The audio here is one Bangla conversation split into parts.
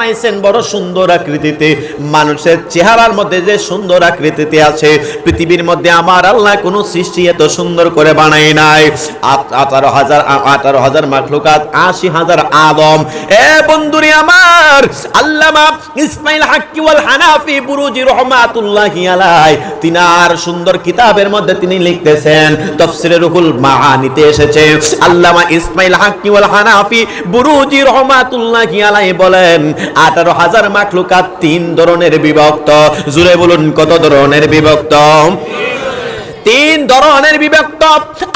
বানাইছেন বড় সুন্দর আকৃতিতে। মানুষের চেহারার মধ্যে যে সুন্দর আকৃতিতে আছে, পৃথিবীর মধ্যে আমার আল্লাহ কোন সৃষ্টি এত সুন্দর করে বানায় নাই। 18,000 মাখলুকাত, 80,000 আদম। এ বন্ধুরে আমার, আল্লামা ইসমাইল হাক্কি ওয়াল হানাফি বুরুজি রহমাতুল্লাহি আলাইহি তিনার সুন্দর কিতাবের মধ্যে তিনি লিখতেছেন, তাফসীরে রুহুল মাআনিতে এসেছে, আল্লামা ইসমাইল হাক্কি ওয়াল হানাফি বুরুজি রহমাতুল্লাহি আলাইহি বলেন 18,000 মাখলুকাত 3 ধরনের বিভক্ত। জুড়ে বলুন কত ধরনের বিভক্ত? 3 ধরনের বিভক্ত।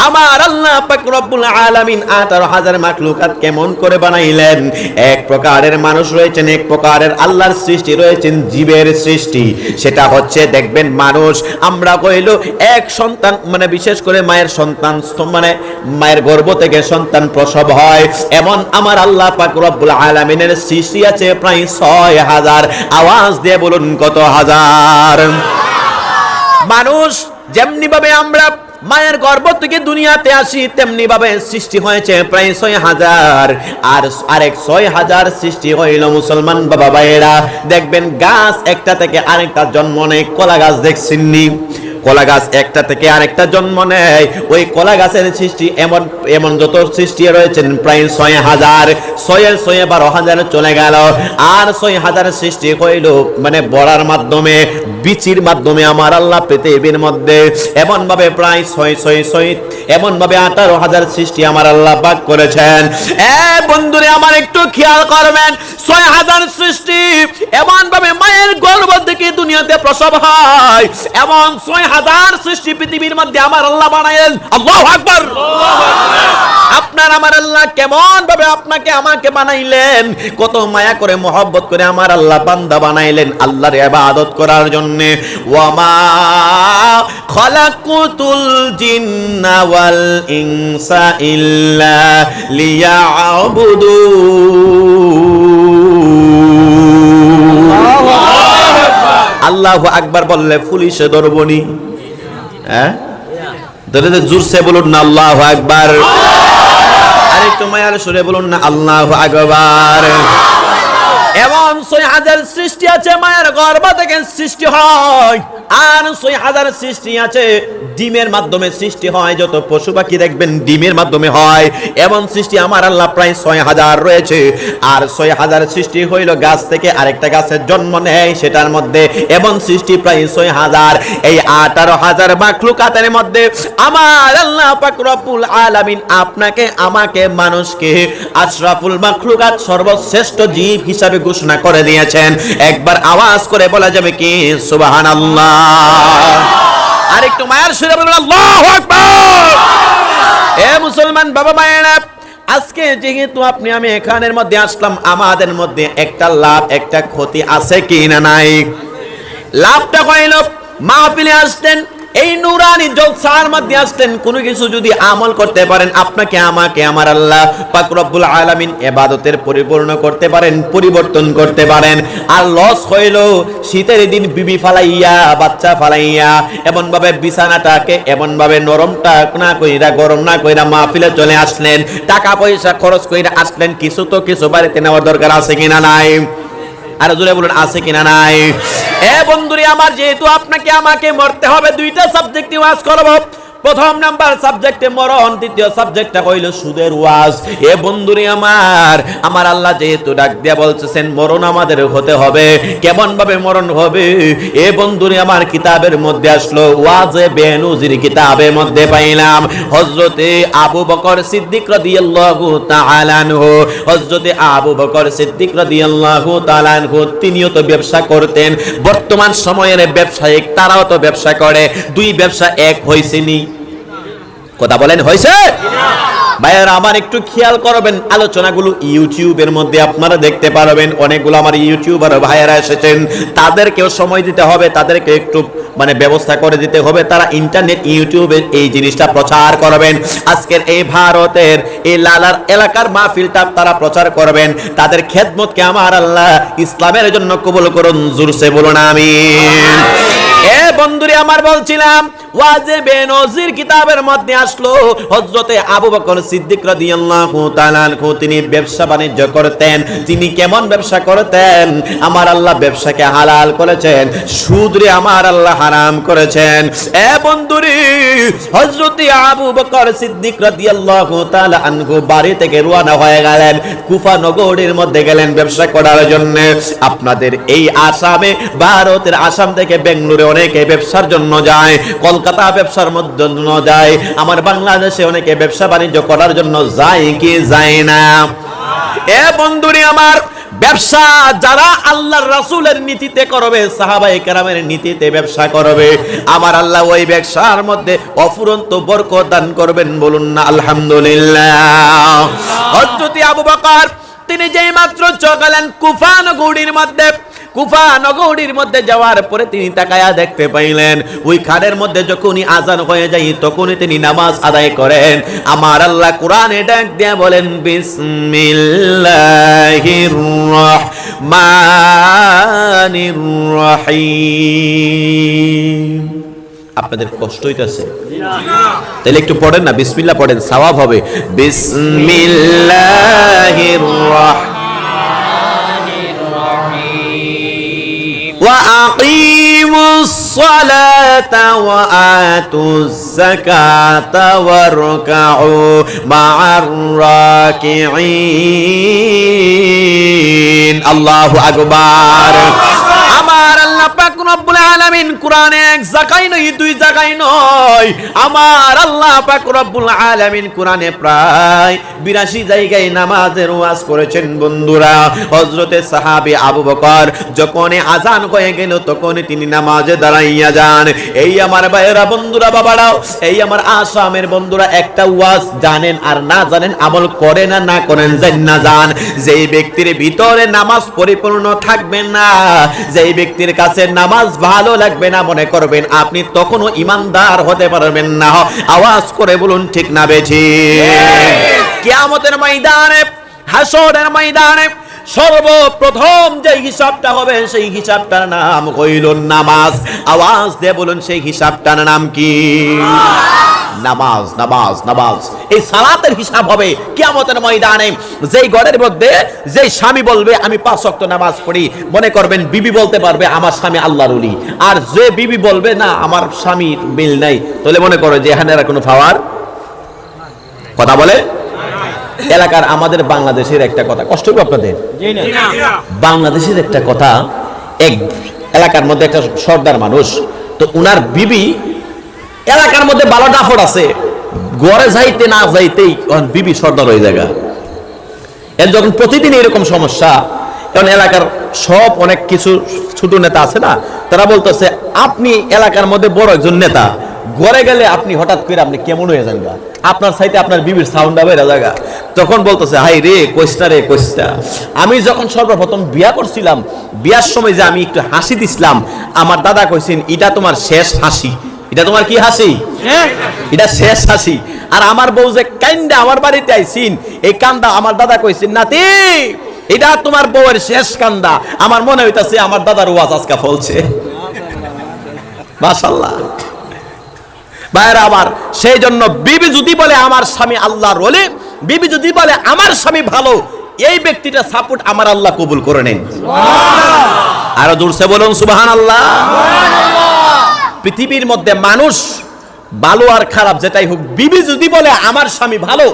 আমার আল্লাহ পাক রব্বুল আলামিন 18,000 মাখলুকাত কেমন করে বানাইলেন? এক প্রকারের মানুষ রয়েছেন, এক প্রকারের আল্লাহর সৃষ্টি রয়েছেন জীবের সৃষ্টি। সেটা হচ্ছে দেখবেন মানুষ, আমরা কইলো এক সন্তান, মানে বিশেষ করে মায়ের সন্তান, মানে মায়ের গর্ভ থেকে সন্তান প্রসব হয়, এমন আমার আল্লাহ পাক রব্বুল আলামিনের সৃষ্টি আছে প্রায় 6,000। আওয়াজ দিয়ে বলুন কত হাজার? মানুষ যেমনি ভাবে আমরা মায়ের গর্ভ থেকে দুনিয়াতে আসি, তেমনি ভাবে সৃষ্টি হয়েছে প্রায় 6,000। আর আরেক 6,000 সৃষ্টি হইল মুসলমান বাবা ভাইয়েরা। দেখবেন গাছ একটা থেকে আরেকটা জন্ম নেয়। কলা গাছ দেখছেননি? কলা গাছ একটা থেকে আরেকটা জন্ম নেয়। ওই কলা গাছের সৃষ্টি এমন এমন যত সৃষ্টি রয়েছেন প্রায় 6,000। 12,000 চলে গেল। আর 6,000 সৃষ্টি হইল মানে বড়ার মাধ্যমে, বীচির মাধ্যমে আমার আল্লাহ পৃথিবীর মধ্যে এমন ভাবে প্রায় 6 এমন ভাবে 18,000 সৃষ্টি আমার আল্লাহ পাক করেছেন। বন্ধুরে আমার একটু খেয়াল করবেন, 6,000 সৃষ্টি এমন ভাবে মায়ের গর্ভ থেকে দুনিয়াতে প্রসব হয়, এমন 6,000 সৃষ্টি পৃথিবীর মধ্যে আমার আল্লাহ বানাইলেন। আল্লাহু আকবার। আপনার আমার আল্লাহ কেমন ভাবে আপনাকে আমাকে বানাইলেন, কত মায়া করে মহব্বত করে আমার আল্লাহ বান্দা বানাইলেন আল্লাহর ইবাদত করার জন্য। ওয়ামা খালাকুতুল জিন্না ওয়াল ইনসা ইল্লা লিয়াবুদুন। আল্লাহু আকবার বললে পুলিশে ধরবনি? হ্যাঁ, ধরে জোরসে বলুন না আল্লাহু আকবার। আরেকটু মায়ার সুরে বলুন না আল্লাহু আকবার। এমন 6,000 সৃষ্টি আছে মায়ের গর্ভ থেকে সৃষ্টি হয়। আর 6,000 সৃষ্টি আছে ডিমের মাধ্যমে সৃষ্টি হয়। যত পশু পাখি দেখবেন ডিমের মাধ্যমে হয়, এমন সৃষ্টি আমার আল্লাহ প্রায় 6,000 রয়েছে। আর 6,000 সৃষ্টি হইল গাছ থেকে আরেকটা গাছের জন্ম নেয়, সেটার মধ্যে এমন সৃষ্টি প্রায় 6,000। এই 18,000 মাখলুকাতের মধ্যে আমার আল্লাহ পাক রব্বুল আলামিন আপনাকে আমাকে মানুষকে আশরাফুল মাখলুকাত সর্বশ্রেষ্ঠ জীব হিসাবে ঘোষণা করে দিয়েছেন। একবার আওয়াজ করে বলা যাবে কি সুবহানাল্লাহ? আরেকটু মায়ের সুরে বলুন আল্লাহু আকবার। এ মুসলমান বাবা মায়েরা, আজকে যেহেতু আপনি আমি এখানের মধ্যে আসলাম, আমাদের মধ্যে একটা লাভ একটা ক্ষতি আছে কি না নাই? লাভটা হইল মাহফিলে আসতেন, এই নুরানি জলসার মধ্যে আসতেন, কোনো কিছু যদি আমল করতে পারেন, আপনাকে আমাকে আমার আল্লাহ পাক রব্বুল আলামিন ইবাদতের পরিপূর্ণ করতে পারেন, পরিবর্তন করতে পারেন। আর লস হইল শীতের দিন বিবি ফালাইয়া, বাচ্চা ফালাইয়া, এমন ভাবে বিছানাটাকে এমন ভাবে নরমটা না কইরা, গরম না কইরা মাহফিলে চলে আসলেন, টাকা পয়সা খরচ কইরা আসলেন, কিছু তো কিছু বাড়িতে নেওয়ার দরকার আছে কিনা নাই? আর জোরে বলুন আছে কিনা নাই? এ বন্ধুরে আমার, যেহেতু আপনাকে আমাকে মরতে হবে, 2টা সাবজেক্ট ওয়াজ করব। প্রথম নাম্বার সাবজেক্টে মরণ, দ্বিতীয় সাবজেক্টটা হইল সুদের ওয়াজ। এ বন্ধুরে আমার, আমার আল্লাহ যেহেতু ডাক দিয়া বলতেছেন মরণ আমাদের হতে হবে, কেমন ভাবে মরণ হবে? এ বন্ধুরে আমার, কিতাবের মধ্যে আসলো, ওয়াজে বেনুজির কিতাবের মধ্যে পাইলাম হযরতে আবু বকর সিদ্দিক রাদিয়াল্লাহু তাআলা আনহু। হযরতে আবু বকর সিদ্দিক রাদিয়াল্লাহু তাআলা আনহু তিনিও তো ব্যবসা করতেন। বর্তমান সময়ের ব্যবসায়িক তারাও তো ব্যবসা করে, 2 ব্যবসা এক হইছেনি? কথা বলেন হয়েছে? ভাইয়ারা আমার একটু খেয়াল করবেন, আলোচনাগুলো ইউটিউবের মধ্যে আপনারা দেখতে পারবেন। অনেকগুলো আমার ইউটিউবার ভাইয়ারা এসেছেন, তাদেরকেও সময় দিতে হবে, তাদেরকে একটু মানে ব্যবস্থা করে দিতে হবে, তারা ইন্টারনেট ইউটিউবে এই জিনিসটা প্রচার করবেন। আজকের এই ভারতের এই লালার এলাকার মাহফিলটা তারা প্রচার করবেন। তাদের খেদমতকে আমার আল্লাহ ইসলামের জন্য কবুল করুন। জোরসে বলুন আমিন। এ বন্ধুরে আমার, বলছিলাম ওয়াজে বেনজির কিতাবের মধ্যে আসলো হযরতে আবু বকর সিদ্দিক রাদিয়াল্লাহু তাআলা আনহু তিনি ব্যবসা বাণিজ্য করতেন। তিনি কেমন ব্যবসা করতেন? আমার আল্লাহ ব্যবসাকে হালাল করেছেন, সুদরে আমার আল্লাহ হারাম করেছেন। এ বন্ধুরে, হযরতে আবু বকর সিদ্দিক রাদিয়াল্লাহু তাআলা আনহু বাড়ি থেকে রওনা হয়ে গেলেন, কুফা নগরীর মধ্যে গেলেন ব্যবসা করার জন্য। আপনাদের এই আসামে, ভারতের আসাম থেকে বেঙ্গলুরে অনেকে ব্যবসার জন্য যায়, কলকাতা ব্যবসার জন্য যায়, আমার বাংলাদেশে অনেকে ব্যবসা বাণিজ্য করার জন্য যায় কি যায় না? এ বন্ধুরে আমার, ব্যবসা যারা আল্লাহর রাসূলের নীতিতে করবে, সাহাবায়ে কেরামের নীতিতে ব্যবসা করবে, আমার আল্লাহ ওই ব্যবসার মধ্যে অফুরন্ত বরকত দান করবেন। বলুন না আলহামদুলিল্লাহ। হযরত আবু বকর তিনি যেই মাত্র চলে কুফা নগরীর মধ্যে, কুফা নগরীর মধ্যে যাওয়ার পরে তিনি তাকায়া দেখতে পাইলেন ওই খানের মধ্যে যখনই আজান হয়ে যায় তখনই তিনি নামাজ আদায় করেন। আমার আল্লাহ কোরআনে ডাক দিয়ে বলেন, বিসমিল্লাহির রহমানির রহিম। আপনাদের কষ্ট হইতেছে? তাহলে একটু পড়েন না, বিসমিল্লাহ পড়েন, সওয়াব হবে। বিসমিল্লাহির রহমানির রহিম। ওয়া আকিমুস সালাতা ওয়া আতুজ যাকাতা ওয়ারকাউ মা'আর রাকিঈন। আল্লাহু আকবার। আমার আল্লাহ পাক রব্বুল আলামিন কোরআনে এক জায়গায় নয়, দুই জায়গায় নয়, আমার আল্লাহ পাক রব্বুল আলামিন কোরআনে প্রায় 82 জায়গায় নামাজের ওয়াজ করেছেন। বন্ধুরা, হযরতে সাহাবী আবু বকর যখন আযান হয়ে গেল তখন তিনি নামাজে দাঁড়াইয়া যান। এই আমার ভাইয়েরা, বন্ধুরা, বাবারাও, এই আমার আসামের বন্ধুরা, একটা ওয়াজ জানেন আর না জানেন, আমল করেন আর না করেন, জানেন না জান, যেই ব্যক্তির ভিতরে নামাজ পরিপূর্ণ থাকবে না, যেই ব্যক্তির কাছে নামাজ ভালো লাগবে না, মনে করবেন আপনি তখনও ইমানদার হতে পারবেন না। আওয়াজ করে বলুন ঠিক না বেঠিক? কিয়ামতের ময়দানে, হাসরের ময়দানে সর্বপ্রথম যে হিসাবটা হবে সেই হিসাবটার নাম হইল নামাজ। আওয়াজ দিয়ে বলুন সেই হিসাবটার নাম কি? নামাজ, নামাজ, নামাজ। এই সালাতের হিসাব হবে কিয়ামতের ময়দানে। যেই ঘরের মধ্যে যেই স্বামী বলবে আমি 5 ওয়াক্ত নামাজ পড়ি, মনে করবেন বিবি বলতে পারবে আমার স্বামী আল্লাহর ওলি, আর যে বিবি বলবে না আমার স্বামীর মিল নাই, তাহলে মনে করো যে এখানে আর কোনো পাওয়ার কথা বলে। এলাকার আমাদের বাংলাদেশের একটা কথা, কষ্ট হবে আপনাদের, বাংলাদেশের একটা কথা, এক এলাকার মধ্যে একটা সর্দার মানুষ, তো উনার বিবি এলাকার মধ্যে ভালো ডাফট আছে, ঘরে যাইতে না যাইতেই বিবি সর্দার হয়ে জায়গা। এর যখন প্রতিদিন এরকম সমস্যা, কারণ এলাকার সব অনেক কিছু ছোট নেতা আছে না, তারা বলতেছে আপনি এলাকার মধ্যে বড় একজন নেতা, ঘরে গেলে আপনি হঠাৎ করে আপনি কেমন হয়ে যান গা, আপনার সাইতে আপনার বিবির সাউন্ড বেড়ে জায়গা। তখন বলতেছে হাই রে কইস্তা রে কইস্তা, আমি যখন সর্বপ্রথম বিয়া করছিলাম, বিয়ার সময় যে আমি একটু হাসি দিছিলাম, আমার দাদা কইছেন এটা তোমার শেষ হাসি। এটা তোমার কি হাসি? এটা শেষ হাসি। আর আমার বউ যে কান্দা আমার বাড়িতে আইছিন, এই কান্দা আমার দাদা কইছেন নাতি এটা তোমার বউয়ের শেষ কান্দা। আমার মনে হইতাছে আমার দাদার ওয়াজ আজকে ফলছে। মাশাআল্লাহ ভাইরা আমার, সেই জন্য বিবি যদি বলে আমার স্বামী আল্লাহর ওলি, বিবি যদি বলে আমার স্বামী ভালো, এই ব্যক্তিটা সাপোর্ট আমার আল্লাহ কবুল করে নেন। আরো জোরসে বলুন সুবহানাল্লাহ। পৃথিবীর মধ্যে মানুষ ভালো আর খারাপ যেটাই হোক, বিবি যদি বলে আমার স্বামী ভালো,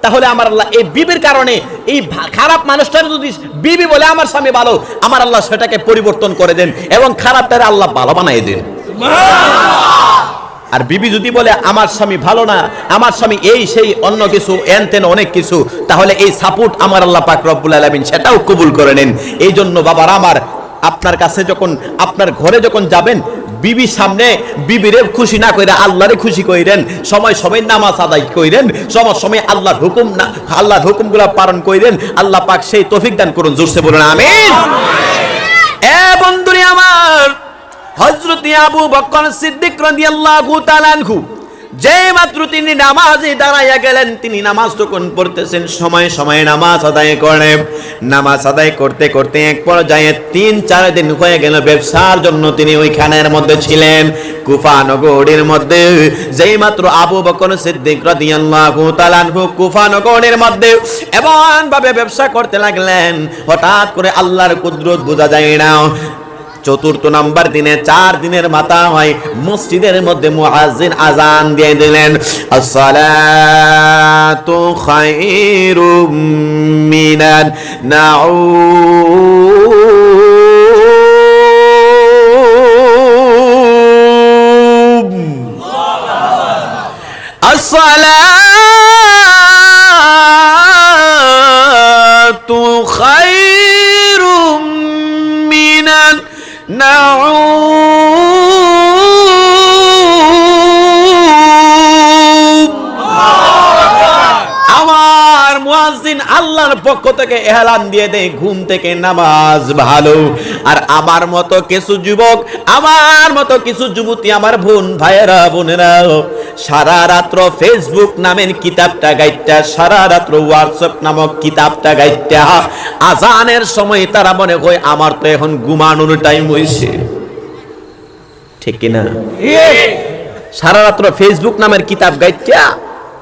তাহলে আমার আল্লাহ এই বিবির কারণে এই খারাপ মানুষটার যদি বিবি বলে আমার স্বামী ভালো, আমার আল্লাহ সেটাকে পরিবর্তন করে দেন এবং খারাপটারে আল্লাহ ভালো বানিয়ে দেন। আর বিবি যদি বলে আমার স্বামী ভালো না, আমার স্বামী এই সেই অন্য কিছু এন তেন অনেক কিছু, তাহলে এই সাপোর্ট আমার আল্লাহ পাক রব্বুল আলামিন সেটাও কবুল করে নেন। এই জন্য বাবারা আমার, আপনার কাছে যখন আপনার ঘরে যখন যাবেন, বিবির সামনে বিবিরে খুশি না কইরা আল্লাহরে খুশি কইরেন, সময় সময় নামাজ আদায় কইরেন, সময় সময় আল্লাহর হুকুম না আল্লাহর হুকুমগুলো পালন কইরেন। আল্লাহ পাক সেই তৌফিক দান করুন, জোরসে বলুন আমিন। এ বন্ধুরে আমার, হযরত আবু বকর সিদ্দিক রাদিয়াল্লাহু তাআলা আনহু যেই মাত্র তিনি নামাজে দাঁড়াইয়া গেলেন, তিনি নামাজ তখন পড়তেছেন, সময়ে সময়ে নামাজ আদায় করেন। নামাজ আদায় করতে করতে এক পর্যায়ে 3-4 দিন হয়ে গেল ব্যবসার জন্য তিনি ওইখানের মধ্যে ছিলেন, কুফা নগরীর মধ্যে। যেই মাত্র আবু বকর সিদ্দিক রাদিয়াল্লাহু তাআলা আনহু কুফা নগরীর মধ্যে এমন ভাবে ব্যবসা করতে লাগলেন, হঠাৎ করে আল্লাহর কুদরত বোঝা যায় না। 4 নাম্বার দিনে 4 দিনের মাথা হয় মসজিদের মধ্যে মুয়াজ্জিন আযান দিয়ে দিলেন, আসসালাতু খায়রুম মিনান নাউম, আসসালাতু খায়রুম মিনান আমার মুয়াজ্জিন আল্লাহর পক্ষ থেকে এলান দিয়ে দেয়, ঘুম থেকে নামাজ ভালো। আর আমার মতো কিছু যুবক, আমার মতো কিছু যুবতী, আমার বোন ভাইয়েরা বোনেরা সারা রাত্র ফেসবুক নামের কিতাবটা গাইটা, সারা রাত্র হোয়াটসঅ্যাপ নামক কিতাবটা গাইটা, আজানের সময় তারা মনে হয় আমার তো এখন ঘুমানোর টাইম হয়েছে, ঠিক কিনা? সারা রাত্র ফেসবুক নামের কিতাব গাইটা,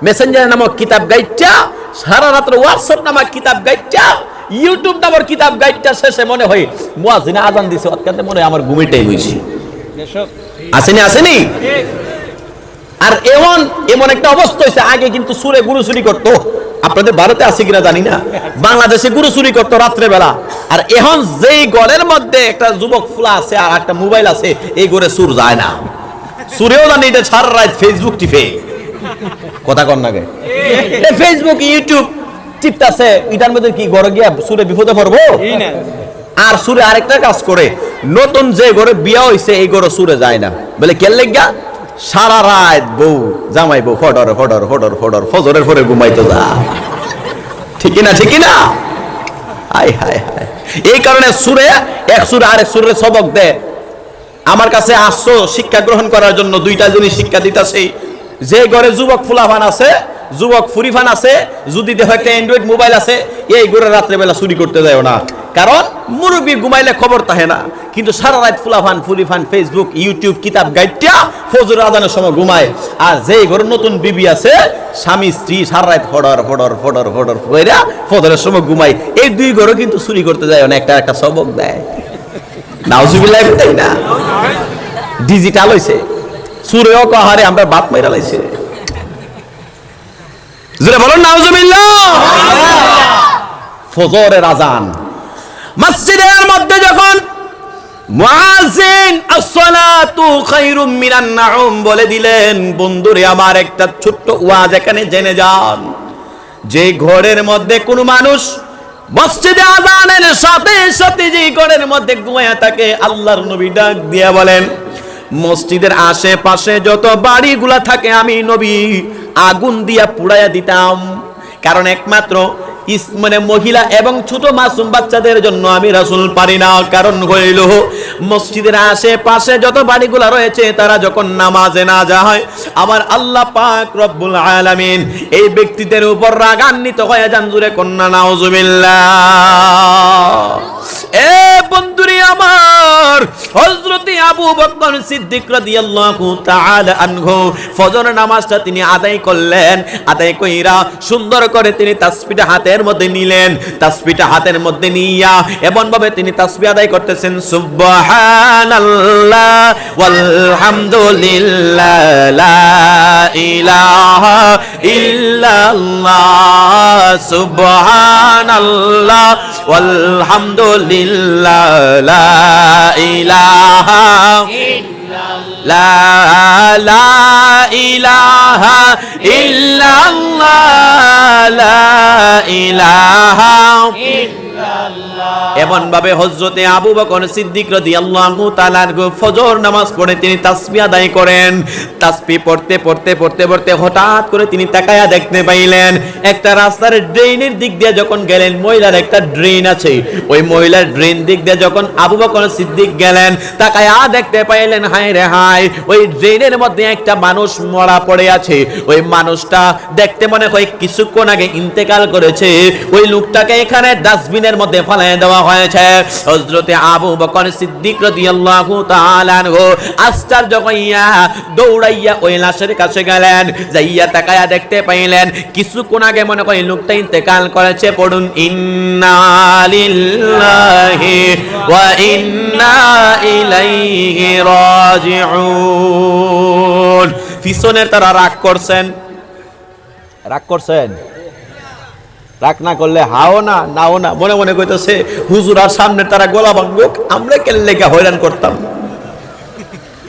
মেসেঞ্জার নামক কিতাব গাইটা, সারা রাত্র হোয়াটসঅ্যাপ নামক কিতাব গাইটা, ইউটিউব নামক কিতাব গাইটা, শেষে মনে হয় মুয়াজ্জিন আজান দিছে, অতকাতে মনে হয় আমার ঘুমের টাইম হয়েছে। আসেনি আসেনি? আর এমন একটা অবস্থা হয়েছে, আগে কিন্তু সুরে গুরু চুরি করতো, আপনাদের ভারতে আছে কিনা জানি না, বাংলাদেশে গুরু চুরি করতো রাত্রে বেলা। আর এখন যেই ঘরের মধ্যে একটা যুবক ফুলা আছে আর একটা মোবাইল আছে, এই ঘরে সুর যায় না, সুরেও জানি এটা সারা রাত ফেসবুক টিপে, কথা কন না গে, ফেসবুক ইউটিউব টিপতাছে, এটার মধ্যে কি ঘরে গিয়া সুরে বিপদে পড়বো? আর সুরে আরেকটা কাজ করে, নতুন যে ঘরে বিয়া হইছে এই ঘরে সুরে যায় না, বলে কেন লেগা? সারা রাত বউ জামাই বউ ফডর ফডর ফডর ফডর ফজরের পরে ঘুমাইতে যা, ঠিক না? ঠিক না? হায় হায় হায়। এই কারণে সুরে এক সুরে আরেক সুরে সবক দেয়। আমার কাছে আসছো শিক্ষা গ্রহণ করার জন্য, 2টা জিনিস শিক্ষা দিতেছে। যে ঘরে যুবক ফুলাফান আছে, যুবক ফুরিফান আছে, যদি দেখো একটা অ্যান্ড্রয়েড মোবাইল আছে, এই ঘরে রাত্রেবেলা চুরি করতে যাও না, কারণ মুরব্বী ঘুমাইলে খবর থাকে না। কিন্তু সারা রাত ফুলাফান ফুলিফান ফেসবুক ইউটিউব কিতাব গাইটা ফজর আজানের সময় ঘুমায়। আর যে ঘরে নতুন বিবি আছে, স্বামী স্ত্রী সারা রাত ফডর ফডর ফডর ফডর কইরা ফজরের সময় ঘুমায়, এই 2 ঘরে কিন্তু চুরি করতে যায় না, একটা একটা সবক দেয়। নাউজুবিল্লাহ, তাই না? ডিজিটাল হইছে, সুরেও কাহারে আমরা বাপ মাইরা লাইছে, জোরে বলুন নাউজুবিল্লাহ। ফজরের আজান মসজিদের মধ্যে যখন মুয়াজ্জিন আসসালাতু খায়রুম মিনান নাউম বলে দিলেন, বন্ধুরে আমার একটা ছোট্ট ওয়াজ এখানে জেনে যান। যে ঘরের মধ্যে কোনো মানুষ মসজিদে আজানের সাথে সাথে যে ঘরের মধ্যে ঘুমায়া থাকে, আল্লাহর নবী ডাক দিয়া বলেন, মসজিদের আশেপাশে যত বাড়িগুলা থাকে আমি নবী আগুন দিয়া পুড়াইয়া দিতাম। কারণ একমাত্র মানে মহিলা এবং ছোট মাসুম বাচ্চাদের জন্য আমি রাসূল পারি না। কারণ হইল মসজিদের আশেপাশে যত বাড়িগুলা রয়েছে, তারা যখন নামাজে না যায়, আমার আল্লাহ পাক রব্বুল আলামিন এই ব্যক্তিদের উপর রাগান্বিত হয়ে যান। জোরে কন্না নাউজুবিল্লাহ। এ বন্ধুরে আমার, হযরতে আবু বকর সিদ্দিক রাদিয়াল্লাহু তাআলা আনহু ফজর নামাজটা তিনি আদায় করলেন। আদায় কইরা সুন্দর করে তিনি তাসবিহটা হাতের মধ্যে নিলেন। তাসবিহটা হাতের মধ্যে নিয়া এমন ভাবে তিনি তাসবিহ আদায় করতেছেন, সুবহানাল্লাহ ওয়ালহামদুলিল্লাহ লা ইলাহা ইল্লাল্লাহ, সুবহানাল্লাহ ওয়ালহামদুলিল্লাহ লা ইলাহা ইল্লাল্লাহ, লা ইলাহা ইল্লাল্লাহ, লা ইলাহা ইল্লাল্লাহ। এমন ভাবে হযরতে আবু বকর সিদ্দিক রাদিয়াল্লাহু তাআলা ফজর নামাজ পড়ে তিনি তাসবিহ আদায় করেন। তাসবিহ পড়তে পড়তে পড়তে পড়তে হঠাৎ করে তিনি তাকায়া দেখতে পাইলেন একটা রাস্তার ড্রেনের দিক দিয়ে যখন গেলেন, মহিলার একটা ড্রেন আছে, ওই মহিলার ড্রেন দিক দিয়ে যখন আবু বকর সিদ্দিক গেলেন, তাকায়া দেখতে পাইলেন হায় রে হায়, ওই ড্রেনের মধ্যে একটা মানুষ মরা পড়ে আছে। ওই মানুষটা দেখতে মনে হয় কিছুক্ষণ আগে ইন্তেকাল করেছে। ওই লোকটাকে এখানে ডাস্টবিনের মধ্যে ফেলে দেওয়া হয়েছে। হযরতে আবু বকর সিদ্দিক রাদিয়াল্লাহু তাআলা আনহু আশ্চর্য হইয়া দৌড়াইয়া ওই লাশের কাছে গেলেন, যাইয়া তাকায়া দেখতে পাইলেন কিছুক্ষণ আগে মনে হয় লোকটা ইন্তেকাল করেছে। পড়ুন ইন্না লিল্লাহি ওয়া ইন্না ইলাইহি রাজিউন। পিছনের তারা রাগ করছেন, রাগ করছেন, রাগ না করলে হাও না নাও না, মনে মনে কইতেছে হুজুর আর সামনে তারা গোলা ভাঙুক, আমরা কেলে লেখা হয়রান করতাম।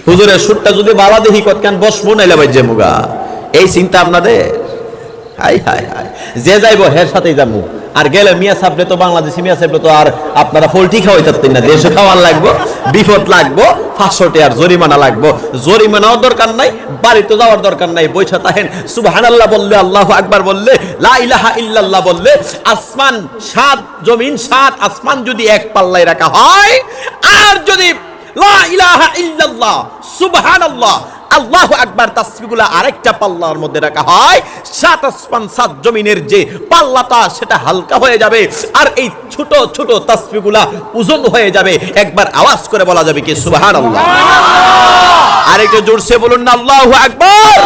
হুজুরের সুরটা যদি বাবা দেখি কতখান বসবো নাইলে বাইজে মুগা, এই চিন্তা আপনাদের। হাই হাই হাই, যে যাইবো হের সাথেই যাবো। আর গেলে মিয়া সাহেবরে তো বাংলাদেশি মিয়া সাহেবরে তো আর আপনারা পোল্ট্রি খাওয়াই থাকতেন না, দেশে খাওয়ার লাগবো, বিপদ লাগবো, 500 টাকার জরিমানা লাগবো। জরিমানাও দরকার নাই, বাড়িতে যাওয়ার দরকার নাই, বৈঠা তাহেন সুবহানাল্লাহ বললে, আল্লাহু আকবার বললে, লা ইলাহা ইল্লাল্লাহ বললে, আসমান 7 জমিন 7 আসমান যদি এক পাল্লায় রাখা হয়, আর যদি লা ইলাহা ইল্লাল্লাহ সুবহানাল্লাহ আল্লাহু আকবার তাসবিহগুলো আরেকটা পাল্লার মধ্যে রাখা হয়, 7 আসমান 7 জমিনের যে পাল্লাটা সেটা হালকা হয়ে যাবে, আর এই ছোট ছোট তাসবিহগুলো ওজন হয়ে যাবে। একবার আওয়াজ করে বলা যাবে কি সুবহানাল্লাহ। আরেকটু জোরসে বলুন না আল্লাহু আকবার।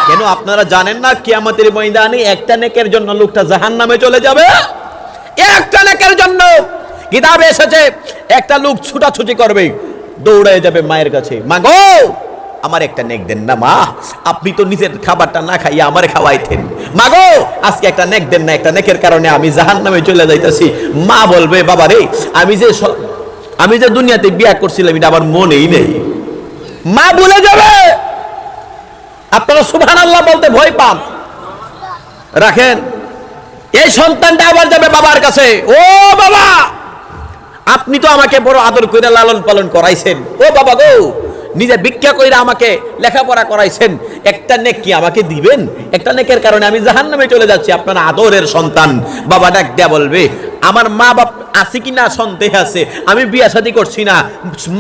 কেন আপনারা জানেন না কিয়ামতের ময়দানে একটা নেকের জন্য লোকটা জাহান্নামে চলে যাবে? একটা নেকের জন্য কিতাবে এসেছে একটা লোক ছুটাছুটি করবে, দৌড়ায় যাবে মায়ের কাছে, মা গো আমার একটা নেক দেন না মা, আপনি তো নিজের খাবারটা না খাইয়া আমারে খাওয়াইতেন, মা গো আজকে একটা নেক দেন না, একটা নেকের কারণে আমি জাহান্নামে চলে যাইতাছি। মা বলবে বাবা রে আমি যে দুনিয়াতে বিয়ে করছিলাম এটা আমার মনেই নেই। মা ভুলে যাবে। আপনারা সুবহানাল্লাহ বলতে ভয় পান, রাখেন। এই সন্তানটা আবার যাবে বাবার কাছে, ও বাবা আপনি তো আমাকে বড় আদর কইরা লালন পালন করাইছেন, ও বাবা গো নিজে ভিক্ষা কইরা আমাকে লেখাপড়া করাইছেন, একটা নেক কি আমাকে দিবেন? একটা নেকের কারণে আমি জাহান্নামে চলে যাচ্ছি। আপনার আদরের সন্তান বাবা ডাক দেয়া বলবে আমার মা বাপ আছে কিনা সন্দেহ আছে, আমি বিয়া শাদী করছি না,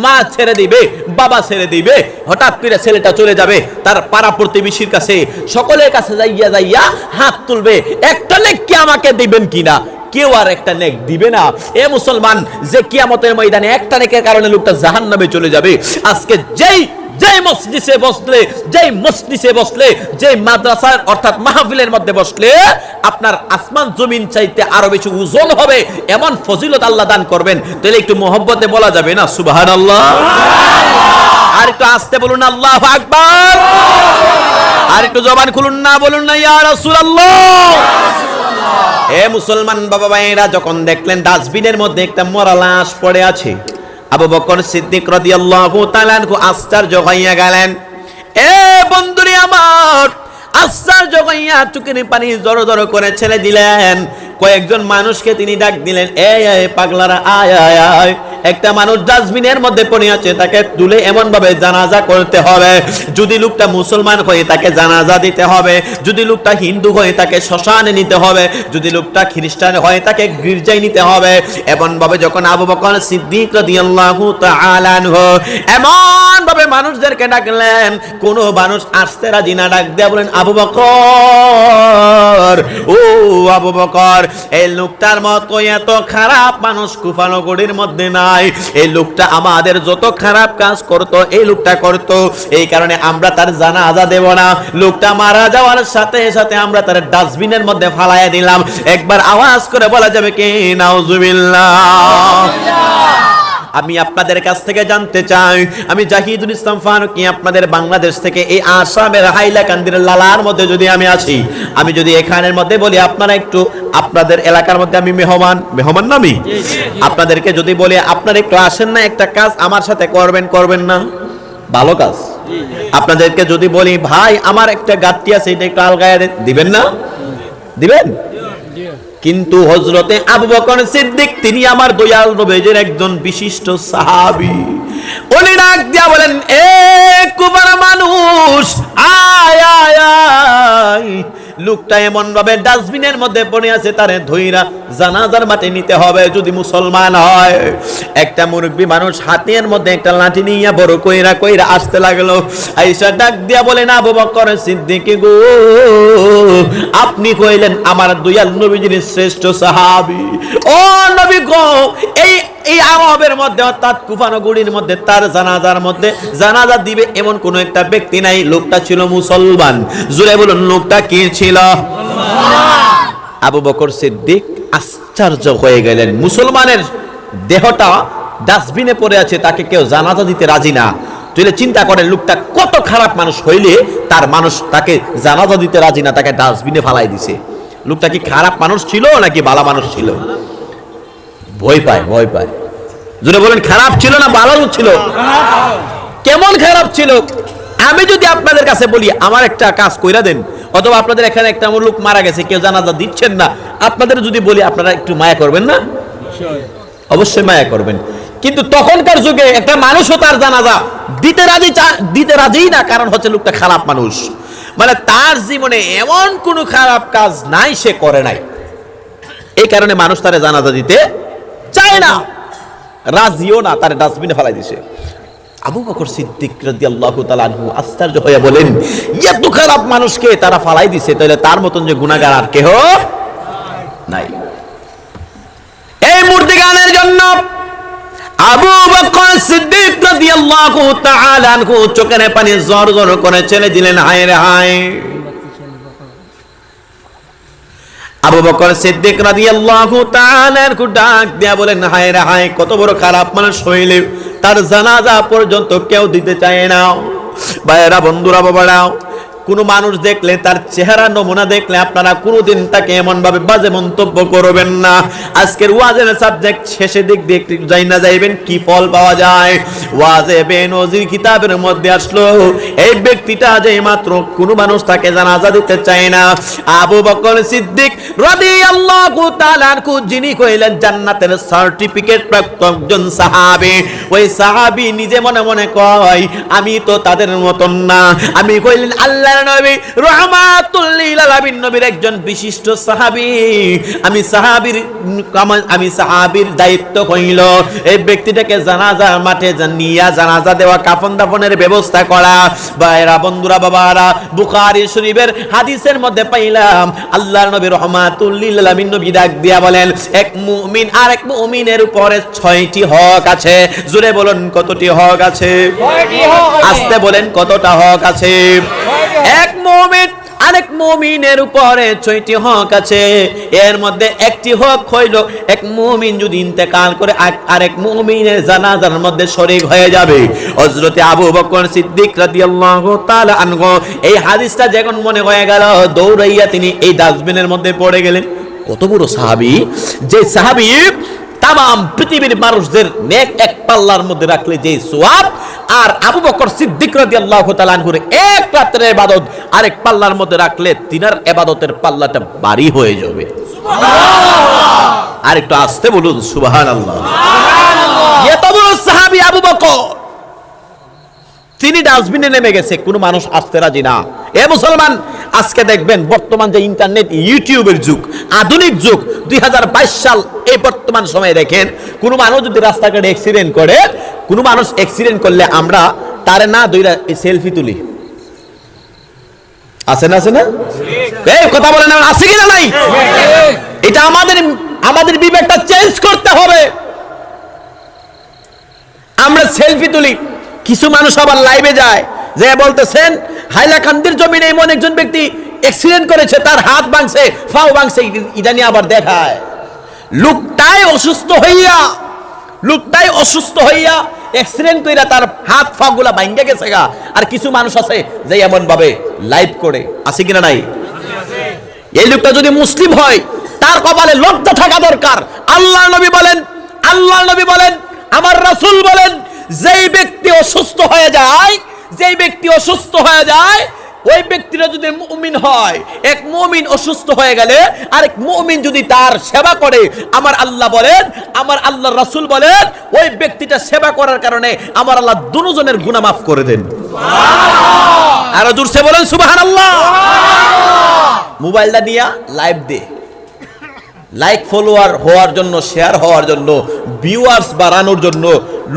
মা ছেড়ে দিবে বাবা ছেড়ে দিবে, হঠাৎ করে ছেলেটা চলে যাবে তার পাড়া প্রতিবেশীর কাছে, সকলের কাছে যাইয়া হাত তুলবে, একটা নেক কি আমাকে দিবেন কিনা? কেউ আর একটা নেক দিবে না। এ মুসলমান, যে কিয়ামতের ময়দানে একটা নেকের কারণে লোকটা জাহান্নামে চলে যাবে, আজকে যেই মসজিদে বসলে, যেই মসজিদে বসলে, যেই মাদ্রাসার অর্থাৎ মাহফিলের মধ্যে বসলে আপনার আসমান জমিন চাইতে আরো বেশি ওজন হবে, এমন ফজিলত আল্লাহ দান করবেন। তাহলে একটু মহব্বতে বলা যাবে না সুবহানাল্লাহ? আর একটু আস্তে বলুন আল্লাহু আকবার। আর একটু জবান খুলুন না, বলুন না ইয়া রাসূলুল্লাহ। এ মুসলমান বাবা ভাইরা, যখন দেখলেন ডাস্টবিনের মধ্যে একটা মরা লাশ পড়ে আছে, আবু বকর সিদ্দিক রাদিয়াল্লাহু তাআলা আশ্চর্য হইয়া গেলেন। এ বন্ধুরে আমার, আশ্চর্য হইয়া চোখের পানি জড়ো জড়ো করে ছেড়ে দিলেন। কয়েকজন মানুষকে তিনি ডাক দিলেন, এই পাগলারা আয় আয় আয়, একটা মানুষ ডাস্টবিনের মধ্যে পড়ে আছে, তাকে তুলে এমন ভাবে জানাজা করতে হবে। যদি লোকটা মুসলমান হয় তাকে জানাজা দিতে হবে, যদি লোকটা হিন্দু হয় তাকে শ্মশানে নিতে হবে, যদি লোকটা খ্রিস্টান হয় তাকে গির্জায় নিতে হবে। এমন ভাবে যখন আবু বকর সিদ্দিক রাদিয়াল্লাহু তাআলা আনহু এমন ভাবে মানুষদেরকে ডাকলেন, কোন মানুষ আসতে রাজি না, ডাক দেয়া বলেন আবু বকর, ও আবু বকর, এই লোকটার মতো এত খারাপ মানুষ কুফানগরীর মধ্যে নাই। এই লোকটা আমাদের যত খারাপ কাজ করত এই লোকটা করত, এই কারণে আমরা তার জানাজা দেব না। লোকটা মারা যাওয়ার সাথে সাথে আমরা তার ডাস্টবিনের মধ্যে ফালাইয়া দিলাম। একবার আওয়াজ করে বলা যাবে কি নাউজুবিল্লাহ। আমি আপনাদের কাছ থেকে জানতে চাই, আমি জাহিদুল ইসলাম ফারুকী আপনাদের বাংলাদেশ থেকে এই আসামের হাইলাকান্দির লালার মধ্যে যদি আমি আছি, আমি যদি এখানের মধ্যে বলি আপনারা একটু আপনাদের এলাকার মধ্যে আমি মেহমান নামি, আপনাদেরকে যদি বলি আপনারা একটু আসেন না, একটা কাজ আমার সাথে করবেন না? ভালো কাজ। আপনাদেরকে যদি বলি ভাই আমার একটা গাঁটটি আছে, এটা একটু আলগায় দিবেন না? দিবেন? কিন্তু হযরতে আবু বকর সিদ্দিক তিনি আমার দয়াল নবীর একজন বিশিষ্ট সাহাবী। উনি ডাক দিয়া বলেন, এ কুফার মানুষ, আয় আয় আয়। লোকটা এমন ভাবে ডাস্টবিনের মধ্যে পড়ে আছে, তারে ধইরা জানাজার মাঠে নিতে হবে যদি মুসলমান হয়। একটা মুরব্বী মানুষ হাতের মধ্যে একটা লাঠি নিয়ে বড় কইরা কইরা আসতে লাগলো। আয়েশা ডাক দিয়া বলেন, আবু বকর সিদ্দিক গো, আপনি কইলেন আমার দয়াল নবীজির শ্রেষ্ঠ সাহাবী। ও নবী গো, এই আরবের মধ্যে অর্থাৎ কুফানগুড়ির মধ্যে তার জানাজার মধ্যে জানাজা দিবে এমন কোন একটা ব্যক্তি নাই। লোকটা ছিল মুসলমান। জোরে বলুন, লোকটা কি ছিল? আবু বকর সিদ্দিক আশ্চর্য হয়ে গেলেন। মুসলমানের দেহটা ডাস্টবিনে পড়ে আছে, তাকে কেউ জানাজা দিতে রাজি না। তাহলে চিন্তা করেন লোকটা কত খারাপ মানুষ হইলে তার মানুষ তাকে জানাজা দিতে রাজি না, তাকে ডাস্টবিনে ফালাই দিছে। লোকটা কি খারাপ মানুষ ছিল নাকি ভালো মানুষ ছিল? ভয় পায়, ভয় পায়। জোরে বলেন, খারাপ ছিল না ভালো ছিল? কেমন খারাপ ছিল? আমি যদি আপনাদের কাছে বলি আমার একটা কাজ কইরা দেন, অথবা আপনাদের এখানে একটা লোক মারা গেছে, কেউ জানাজা দিচ্ছেন না, আপনাদের যদি বলি আপনারা একটু মায়া করবেন না? অবশ্যই মায়া করবেন। কিন্তু তখনকার যুগে একটা মানুষও তার জানাজা দিতে রাজি না, কারণ হচ্ছে লোকটা খারাপ মানুষ। মানে তার জীবনে এমন কোনো খারাপ কাজ নাই, সে করে নাই, এই কারণে মানুষ তারে জানাজা দিতে চায় না, রাজিও না, তার ডাস্টবিনে ফেলাই দিছে। আবু বকর সিদ্দিক রাদিয়াল্লাহু তাআলা আনহু আশ্চর্য হয়ে বলেন, এত খারাপ মানুষকে তারা ফালাই দিছে, তাহলে তার মতন যে গুনাহগার আর কেহ নাই। এই মূর্তি গানের জন্য আবু বকর সিদ্দিক রাদিয়াল্লাহু তাআলা আনহু চোখের পানি জোর জোর করে ছেড়ে দিলেন। হায় রে হায়। আবু বকর সিদ্দিক রাদিয়াল্লাহু তাআলা আনহু ডাক দিয়া বলেন, হায় রে হায়, কত বড় খারাপ মানুষ হইলে তার জানাজা পর্যন্ত কেউ দিতে চায় না। ভাইয়েরা, বন্ধুরা, বাবারা, কোন মানুষ দেখলে তার চেহারা নমুনা দেখলে আপনারা কোনোদিন তাকে এমন ভাবে বাজে মন্তব্য করবেন না। আজকের ওয়াজের সাবজেক্ট শেষে দিক দিয়ে যাই না যাইবেন কি ফল পাওয়া যায়। ওয়াজে বেনজির কিতাবের মধ্যে আসলো এই ব্যক্তিটা যে মাত্র কোন মানুষ তাকে জানাজা দিতে চায় না। আবু বকর সিদ্দিক রাদিয়াল্লাহু তাআলা আনহু, যিনি কইলেন জান্নাতের সার্টিফিকেট প্রাপ্ত একজন সাহাবী, ওই সাহাবী নিজে মনে মনে কয় আমি তো তাদের মতন না। আমি কইলেন আল্লাহ নবী রাহমাতুল লিল আলামিন নবীর একজন বিশিষ্ট সাহাবী, আমি সাহাবীর দায়িত্ব হইল এই ব্যক্তিটাকে জানাজা মাঠে নিয়ে জানাজা দেওয়া, কাফন দাফনের ব্যবস্থা করা। ভাইরা, বন্ধুরা, বাবারা, বুখারী শরীফের হাদিসের মধ্যে পাইলাম আল্লাহর নবী রাহমাতুল লিল আলামিন নবী ডাক দিয়া বলেন, এক মুমিন আর এক মুমিনের উপরে 6টি হক আছে। জোরে বলুন, কতটি হক আছে? আস্তে বলেন, কতটা হক আছে? এক মুমিন আরেক মুমিনের উপরে 6টি হক আছে। এর মধ্যে একটি হক হইল এক মুমিন যদি ইন্তেকাল করে আরেক মুমিনের জানাজার মধ্যে শরীক হয়ে যাবে। হযরতে আবু বকর সিদ্দিক রাদিয়াল্লাহু তাআলা আনহু এই হাদিসটা যখন মনে হয়ে গেল, দৌড়াইয়া তিনি এই ডাস্টবিনের মধ্যে পড়ে গেলেন। কত বড় সাহাবী! যে সাহাবী তাম পৃথিবীর মানুষদের নেক এক পাল্লার মধ্যে রাখলে যে সওয়াব, আর আবু বকর সিদ্দিক রাদিয়াল্লাহু তাআলা আনহুর এক রাতের ইবাদত আরেক পাল্লার মধ্যে রাখলে তিনার ইবাদতের পাল্লাটা ভারী হয়ে যাবে। সুবহানাল্লাহ! আর একটু আস্তে বলুন, সুবহানাল্লাহ। এত বড় সাহাবী আবু বকর, তিনি ডাস্টবিনে নেমে গেছে, কোন মানুষ আসতে রাজি না। এ মুসলমান, আজকে দেখবেন বর্তমান যে ইন্টারনেট ইউটিউবের যুগ, আধুনিক যুগ, 2022 সাল, এই বর্তমান সময়ে দেখেন কোন মানুষ যদি রাস্তাঘাটে অ্যাক্সিডেন্ট করে, কোন মানুষ অ্যাক্সিডেন্ট করলে আমরা তারে না দইরা সেলফি তুলি। আছে না? আছে না? এই কথা বলেন, আছে কিনা নাই? এটা আমাদের বিবেকটা চেঞ্জ করতে হবে। আমরা সেলফি তুলি, কিছু মানুষ আবার লাইভে যায়, যে বলতেছেন হাইলাকান্দির জমিনে এমন একজন ব্যক্তি অ্যাক্সিডেন্ট করেছে, তার হাত ভাঙছে, পাও ভাঙছে, এটা নিয়ে আবার দেখায়। লোকটাই অসুস্থ হইয়া অ্যাক্সিডেন্ট কইরা তার হাত পা গুলা ভাঙে গেছে গা। আর কিছু মানুষ আছে যে এমন ভাবে লাইভ করে, আছে কিনা নাই? এই লোকটা যদি মুসলিম হয় তার কপালে লজ্জা থাকা দরকার। আল্লাহর নবী বলেন, আমার রাসূল বলেন, যেই ব্যক্তি অসুস্থ হয়ে যায় ওই ব্যক্তিরা যদি মুমিন হয়, এক মুমিন অসুস্থ হয়ে গেলে আরেক মুমিন যদি তার সেবা করে, আমার আল্লাহ বলেন, আমার আল্লাহর রাসূল বলেন, ওই ব্যক্তিটা সেবা করার কারণে আমার আল্লাহ দুজনের গুনাহ মাফ করে দেন। সুবহানাল্লাহ। আর জোরসে বলেন সুবহানাল্লাহ। মোবাইলটা নিয়া লাইভ দে, লাইক ফলোয়ার হওয়ার জন্য, শেয়ার হওয়ার জন্য, ভিউয়ার্স বাড়ানোর জন্য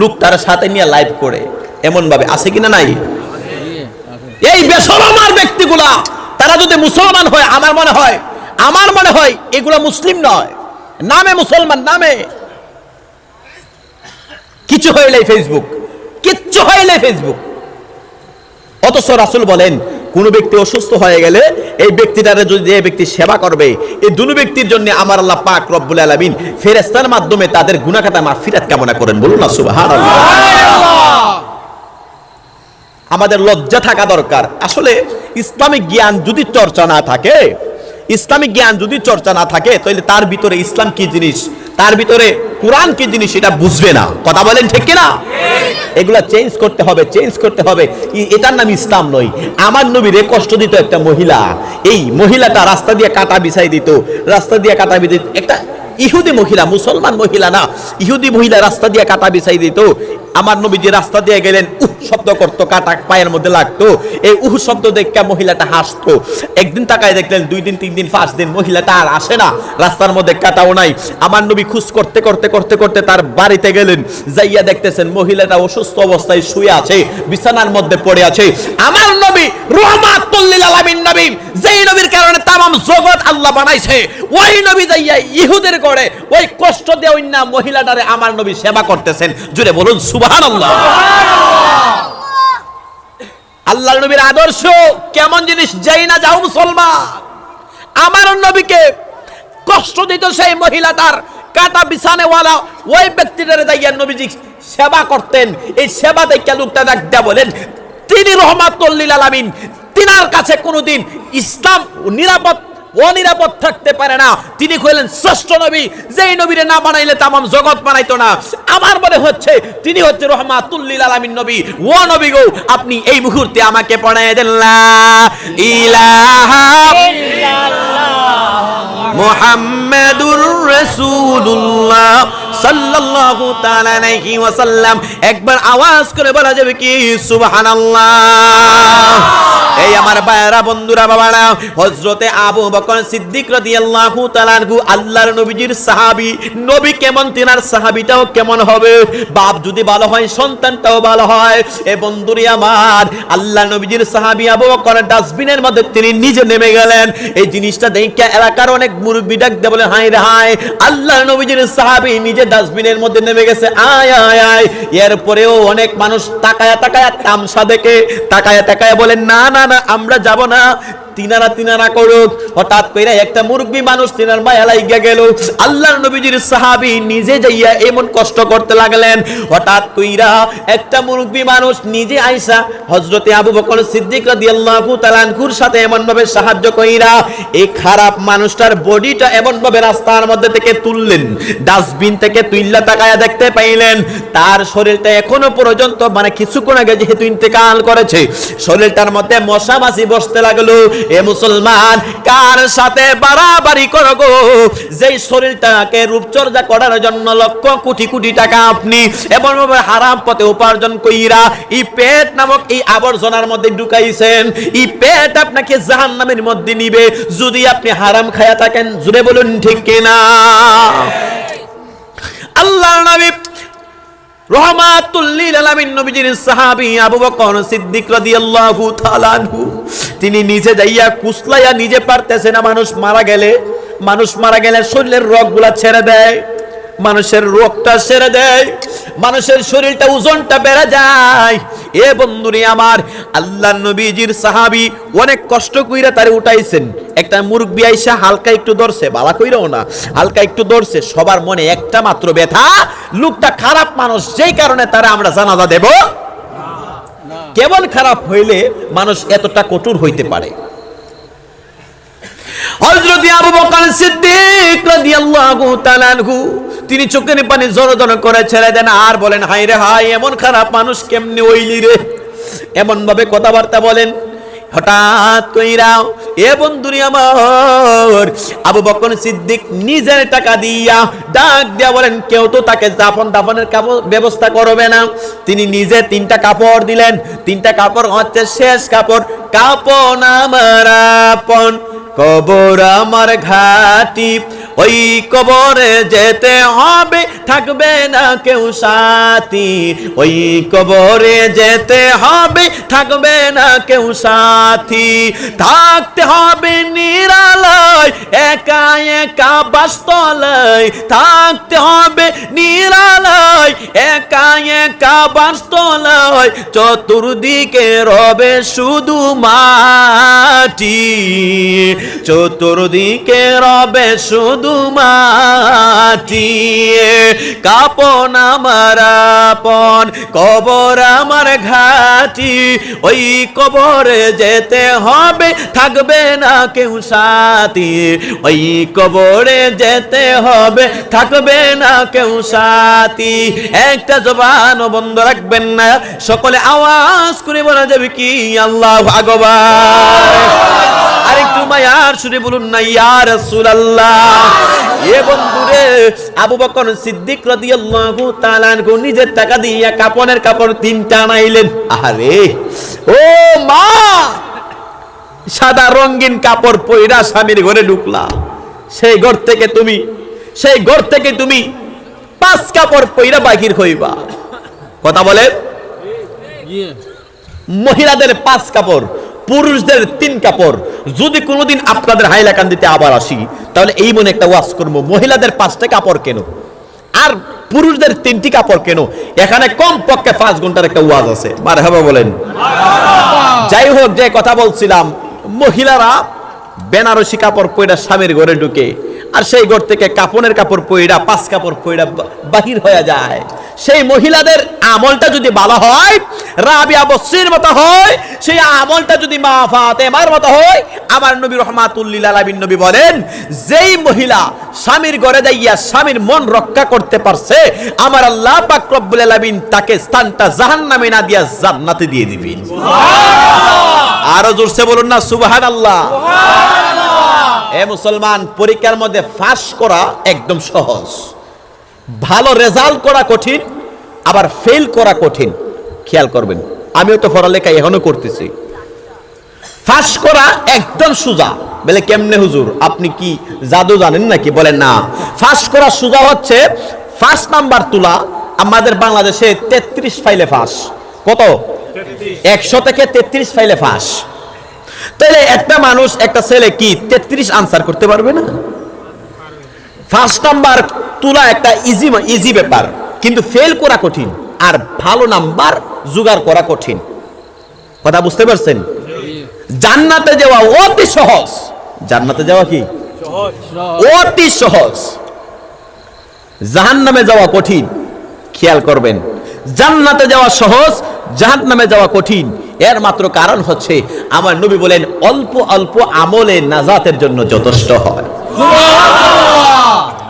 লোক তার সাথে নিয়ে লাইভ করে, এমন ভাবে আছে কিনা নাই? এই বেশরমার ব্যক্তিগুলা তারা যদি মুসলমান হয়, আমার মনে হয় এগুলা মুসলিম নয়, নামে মুসলমান, নামে কিছু হইলেই ফেসবুক, কিচ্ছু হইলেই ফেসবুক। অথচ রাসূল বলেন, কোন ব্যক্তি অসুস্থ হয়ে গেলে এই ব্যক্তিটারে যদি যে ব্যক্তি সেবা করবে, এই দুই ব্যক্তির জন্য আমার আল্লাহ পাক রব্বুল আলামিন ফেরেশতার মাধ্যমে তাদের গুনাহ খাতা মাগফিরাত কামনা করেন। বলুন না সুবহানাল্লাহ। আমাদের লজ্জা থাকা দরকার। আসলে ইসলামিক জ্ঞান যদি চর্চা না থাকে, তাহলে তার ভিতরে ইসলাম কি জিনিস, তার ভিতরে কোরআন কি জিনিস এটা বুঝবে না। কথা বলেন ঠিক কিনা? এগুলা চেঞ্জ করতে হবে। এটার নাম ইসলাম নয়। আমার নবীরে কষ্ট দিত একটা মহিলা, এই মহিলাটা রাস্তা দিয়ে কাটা বিছাই দিত, একটা ইহুদি মহিলা, মুসলমান মহিলা না, ইহুদি মহিলা রাস্তা দিয়ে কাটা বিছাই দিত। আমার নবী যে রাস্তা দিয়ে গেলেন, শব্দ করতো, কাটা পায়ের মধ্যে লাগতো, এই শব্দ দেখে মহিলাটা হাসতো। একদিন তাকায় দেখলেন, 2 দিন 3 দিন 5 দিন মহিলাটা আর আসে না, রাস্তার মধ্যে কাটাও নাই। আমার নবী খুঁজ করতে তার বাড়িতে গেলেন, যাইয়া দেখতেছেন মহিলাটা অসুস্থ অবস্থায় শুয়ে আছে, বিছানার মধ্যে পড়ে আছে। আমার নবী রাহমাতুল লিল আলামিন নবী, যেই নবীর কারণে তামাম জগৎ আল্লাহ বানাইছে, ওই নবী যাইয়া ইহুদের করে ওই কষ্ট দেওয়া না মহিলাটারে আমার নবী সেবা করতেছেন। জুড়ে বলুন সুবহানাল্লাহ। আল্লাহর নবীর আদর্শ কেমন জিনিস যাই না যাও মুসলমান। আমার নবীকে কষ্ট দিত সেই মহিলাটার কাটা বিছানেওয়ালা ওই ব্যক্তিটারে যাইয়া নবীজি সেবা করতেন। এই সেবা দেখে লোকটা ডাকতে বলেন, তিনি রাহমাতুল লিল আলামিন, তিনার কাছে কোনোদিন ইসলাম অনিরাপদ থাকতে পারে না। তিনি কইলেন শ্রেষ্ঠ নবী, যেই নবীরে না বানাইলে তামাম জগৎ বানাইতো না। আমার মনে হচ্ছে তিনি হচ্ছে রাহমাতুল লিল আলামিন নবী। ও নবী গো, আপনি এই মুহূর্তে আমাকে পড়ায় দেন লা ইলাহা ইল্লাল্লাহ মুহাম্মাদুর রাসূলুল্লাহ সাল্লাল্লাহু তাআলা আলাইহি ওয়াসাল্লাম। একবার আওয়াজ করে বলা যাবে কি সুবহানাল্লাহ। এই আমার ভাইরা, বন্ধুরা, বাবারা, হযরতে আবু বকর সিদ্দিক রাদিয়াল্লাহু তাআলা আনহু আল্লাহর নবীজির সাহাবী। নবী কেমন, তিনার সাহাবীটাও কেমন হবে। বাপ যদি ভালো হয়, সন্তানটাও ভালো হয়। এ বন্ধুরে আমার, আল্লাহর নবীজির সাহাবী আবু বকর ডাস্টবিনের মধ্যে তিনি নিজে নেমে গেলেন। এই জিনিসটা দেখে এলাকার অনেক মুরব্বি ডাক দিয়ে বলে, হায় রে হায়, আল্লাহর নবীজির সাহাবী নিজে ডাস্টবিনের মধ্যে নেমে গেছে, আয় আয় আয়। এরপরেও অনেক মানুষ তাকায়া তামসা দেখে তাকায়া বলেন, না না না, আমরা যাব না, তিনারা করুক। হঠাৎ কইরা একটা মুরব্বি মানুষ তিনার মায়া লাইগা গেল। আল্লাহর নবীজির সাহাবী নিজে যাইয়া এমন কষ্ট করতে লাগলেন। হঠাৎ কইরা একটা মুরব্বি মানুষ নিজে আইসা হযরতে আবু বকর সিদ্দিক রাদিয়াল্লাহু তাআলা আনহুর সাথে এমন ভাবে সাহায্য কইরা এই খারাপ মানুষটার বডিটা এমন ভাবে রাস্তার মধ্যে থেকে তুললেন, ডাস্টবিন থেকে তুইল্লা তাকায়া দেখতে পাইলেন তার শরীরটা এখনো পর্যন্ত, মানে কিছুক্ষণ আগে যেহেতু ইন্তেকাল করেছে, শরীরটার মধ্যে মশা মাছি বসতে লাগলো। এ মুসলমান, কার সাথে বাড়াবাড়ি করো গো? যেই শরীরটাকে রূপচর্চা করার জন্য লক্ষ কোটি কোটি টাকা আপনি এমন ভাবে হারাম পথে উপার্জন কইরা এই পেট নামক এই আবর্জনার মধ্যে ঢুকাইছেন, এই পেট আপনাকে জাহান্নামের মধ্যে নিবে যদি আপনি হারাম খায়া থাকেন। জুড়ে বলুন ঠিক কিনা? আল্লাহর নবী রাহমাতুল লিল আলামিন নবীজির সাহাবী আবু বকর সিদ্দিক রাদিয়াল্লাহু তাআলা আনহু, তিনি নিজে যাইয়া কুসলাইয়া নিজে পারতেছে না। মানুষ মারা গেলে শরীরের রগগুলা ছেড়ে দেয়, মানুষের রোগটা ছেড়ে দেয়, মানুষের শরীরটা ওজনটা বেড়ে যায়। এ বন্ধুরে আমার, আল্লাহর নবীজির সাহাবী অনেক কষ্ট কইরা তারে উঠাইছেন। একটা মুরব্বি আইসা হালকা একটু ধরছে, বালা কইরাও না, হালকা একটু ধরছে। সবার মনে একটা মাত্র ব্যথা, লোকটা খারাপ মানুষ, যেই কারণে তারা আমরা জানাজা দেব। কেবল খারাপ হইলে মানুষ এতটা কঠোর হইতে পারে? হযরত আবু বকর সিদ্দিক রাদিয়াল্লাহু তাআলা আনহু তিনি চোখের পানি জড় করে ছেড়ে দেন আর বলেন, হায় রে হায়, এমন খারাপ মানুষ কেমনে হইলি রে? এমন ভাবে কথাবার্তা বলেন। হঠাৎ কইরাও এ বন্ধুরি আমার আবু বকর সিদ্দিক নিজের টাকা দিয়া ডাক দিয়া বলেন কেউ তো তাকে দাফনের ব্যবস্থা করবে না। তিনি নিজে 3টা কাপড় দিলেন। 3টা কাপড় হচ্ছে শেষ কাপড়। কাপন আমার আপন, কবর আমার ঘাটি, ওই কবরে যেতে হবে, থাকবে না কেউ সাথী। ওই কবরে যেতে হবে, থাকবে না কেউ সাথী। থাকতে হবে নিরালয়, একা একা বাসতলায়। থাকতে হবে নিরালয়, একা একা বাসতলায়। চতুর্দিকে রবে শুধু মাটি, চতুর্দিকে রবে শুধু মাটি। কাপন আমার আপন, কবর আমার ঘাটি, ওই কবরে যেতে হবে, থাকবে না কেউ সাথী। ওই কবরে যেতে হবে, থাকবে না কেউ সাথী। একটা জবান বন্ধ রাখবেন না, সকলে আওয়াজ করে বলা যাবে কি আল্লাহু আকবার। আরেকটু মায়ার সুরে বলুন না ইয়া রাসূলুল্লাহ। এ বন্ধুরে আবু বকর সিদ্দিক রাদিয়াল্লাহু তাআলা আনহু নিজের টাকা দিয়ে কাপনের কাপড় 3টা আনাইলেন। আরে ও মা, সাদা রঙিন কাপড় পইরা স্বামীর ঘরে ঢুকলা। সেই ঘর থেকে তুমি 5 কাপড় পইরা বাহির হইবা। কথা বলে মহিলাদের 5 কাপড়, পুরুষদের 3 কাপড়। যদি কোনোদিন আপনাদের হাইলাকান্দিতে আবার আসি, তাহলে এই মনে একটা ওয়াজ করবো, মহিলাদের 5টা কাপড় কেন আর পুরুষদের 3টি কাপড় কেন। এখানে কম পক্ষে 5 ঘন্টার একটা ওয়াজ আছে। মারহাবা বলেন। যাই হোক, যে কথা বলছিলাম, মহিলারা বেনারসি কাপড় পয়রা স্বামীর ঘরে ঢুকে, আর সেই ঘর থেকে কাপনের কাপড় পয়রা 5 কাপড় পয়রা বাহির হয়ে যায়। সেই মহিলাদের আমলটা যদি ভালো হয়, রাবিয়া বসরির মতো হয়, সেই আমলটা যদি মা ফাতেমার মতো হয়, আমার নবী রাহমাতুল লিল আলামিন নবী বলেন, যেই মহিলা স্বামীর ঘরে যাইয়া স্বামীর মন রক্ষা করতে পারছে, আমার আল্লাহ পাক রব্বুল আলামিন তাকে স্থানটা জাহান্নামে না দিয়া জান্নাতে দিয়ে দিবেন। সুবহানাল্লাহ। আরো জোরসে বলুন না সুবহানাল্লাহ। সুবহানাল্লাহ। এ মুসলমান, পরীক্ষার মধ্যে পাস করা একদম সহজ, ভালো রেজাল্ট করা কঠিন, আবার ফেল করা কঠিন। খেয়াল করবেন, আমিও তো পড়ালেখা এখনো করতেছি। পাস করা একদম সোজা। বলে কেমনে হুজুর, আপনি কি জাদু জানেন নাকি? বলেন না, পাস করা সোজা হচ্ছে 1 নাম্বার তোলা। আমাদের বাংলাদেশে 33 ফাইলে পাস। কত? 100 থেকে 33 ফাইলে পাস। তাহলে একটা মানুষ, একটা ছেলে কি 33 আনসার করতে পারবে না? 1 নাম্বার তোলা একটা ইজি ব্যাপার, কিন্তু ফেল করা কঠিন, আর ভালো নাম্বার জোগাড় করা কঠিন। কথা বুঝতে পারছেন? জান্নাতে যাওয়া অতি সহজ। জান্নাতে যাওয়া কি অতি সহজ, জাহান্নামে যাওয়া কঠিন। খেয়াল করবেন, জান্নাতে যাওয়া সহজ, জাহান্নামে যাওয়া কঠিন। এর মাত্র কারণ হচ্ছে আমার নবী বলেন, অল্প অল্প আমলে নাজাতের জন্য যথেষ্ট হয়।